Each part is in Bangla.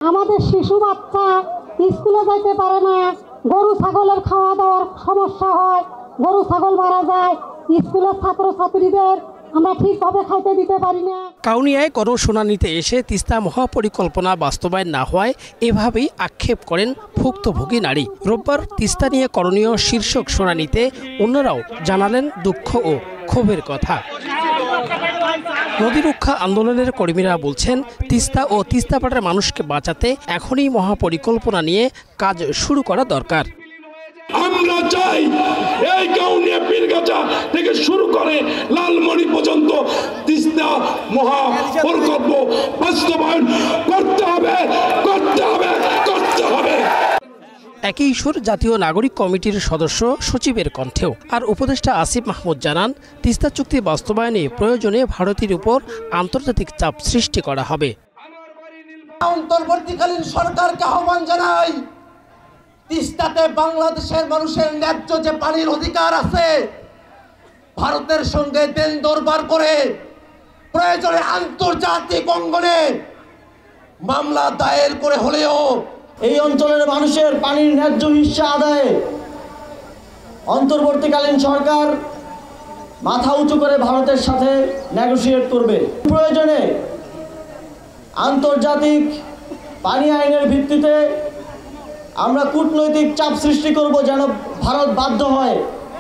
আমাদের শিশু বাচ্চা স্কুলে যাইতে পারে না, গরু ছাগলের খাওয়া দাওয়ার সমস্যা হয়, গরু ছাগল মারা যায়, স্কুলের ছাত্রছাত্রীদের আমরা ঠিকভাবে খাইতে দিতে পারি না। কাউনিয়ায় গণশুনানিতে এসে তিস্তা মহাপরিকল্পনা বাস্তবায়ন না হওয়ায় এভাবেই আক্ষেপ করেন ভুক্তভোগী নারী। রোববার তিস্তা নিয়ে করণীয় শীর্ষক শুনানিতে অন্যরাও জানালেন দুঃখ ও ক্ষোভের কথা। নদী রক্ষা আন্দোলনের কর্মীরা বলছেন, তিস্তা ও তিস্তাপাড়ের মানুষকে বাঁচাতে এখনই মহাপরিকল্পনা নিয়ে কাজ শুরু করা দরকার। আমরা চাই এই কাউনিয়া পীরগাছা থেকে শুরু করে লালমনি পর্যন্ত তিস্তা মহাপরিকল্পনা বাস্তবায়ন করতে হবে, করতে হবে, করতে হবে। একই সুর জাতীয় নাগরিক কমিটির সদস্য সচিবের কণ্ঠেও। আর উপদেষ্টা আসিফ মাহমুদ জানান, তিস্তা চুক্তি বাস্তবায়নে প্রয়োজনে ভারতের উপর আন্তর্জাতিক চাপ সৃষ্টি করা হবে। অন্তর্বর্তীকালীন সরকারকে আহ্বান জানাই, তিস্তাতে বাংলাদেশের মানুষের ন্যায্য যে পানির অধিকার আছে, ভারতের সঙ্গে দেন দরবার করে প্রয়োজনে আন্তর্জাতিক অঙ্গনে মামলা দায়ের করে হলেও এই অঞ্চলের মানুষের পানির ন্যায্য হিস্সা আদায়ে অন্তর্বর্তীকালীন সরকার মাথা উঁচু করে ভারতের সাথে নেগোশিয়েট করবে। প্রয়োজনে আন্তর্জাতিক পানি আইনের ভিত্তিতে আমরা কূটনৈতিক চাপ সৃষ্টি করব যেন ভারত বাধ্য হয়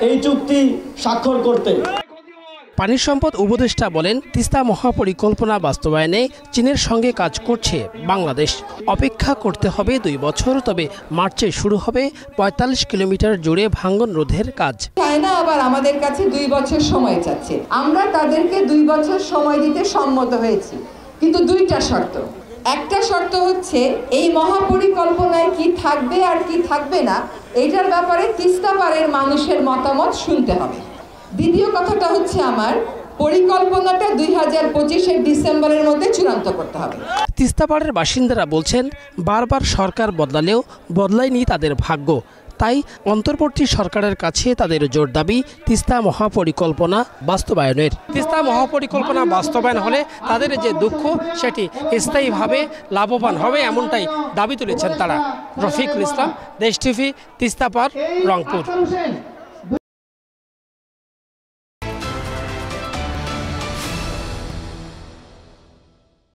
এই চুক্তি স্বাক্ষর করতে। পানি সম্পদ উপদেষ্টা বলেন, তিস্তা মহাপরিকল্পনা বাস্তবায়নে চীনের সঙ্গে কাজ করছে বাংলাদেশ। অপেক্ষা করতে হবে 2 বছর, তবে মার্চে শুরু হবে 45 কিলোমিটার জুড়ে ভাঙ্গন রোধের কাজ। চায়না আবার আমাদের কাছে 2 বছর সময় চাচ্ছে। আমরা তাদেরকে 2 বছর সময় দিতে সম্মত হয়েছি, কিন্তু 2টা শর্ত। একটা শর্ত হচ্ছে এই মহাপরিকল্পনায় কি থাকবে আর কি থাকবে না এইটার ব্যাপারে তিস্তা পাড়ের মানুষের মতামত শুনতে হবে। দ্বিতীয় কথাটা হচ্ছে আমার পরিকল্পনাটা 2025-এর ডিসেম্বরের মধ্যে চূড়ান্ত করতে হবে। তিস্তাপাড়ের বাসিন্দারা বলছেন, বারবার সরকার বদলালেও বদলায়নি তাদের ভাগ্য। তাই অন্তর্বর্তী সরকারের কাছে তাদের জোর দাবি তিস্তা মহাপরিকল্পনা বাস্তবায়নের। তিস্তা মহাপরিকল্পনা বাস্তবায়ন হলে তাদের যে দুঃখ সেটি স্থায়ীভাবে লাভবান হবে, এমনটাই দাবি তুলেছেন তারা। রফিকুল ইসলাম, দেশ টিভি, তিস্তাপাড়, রংপুর।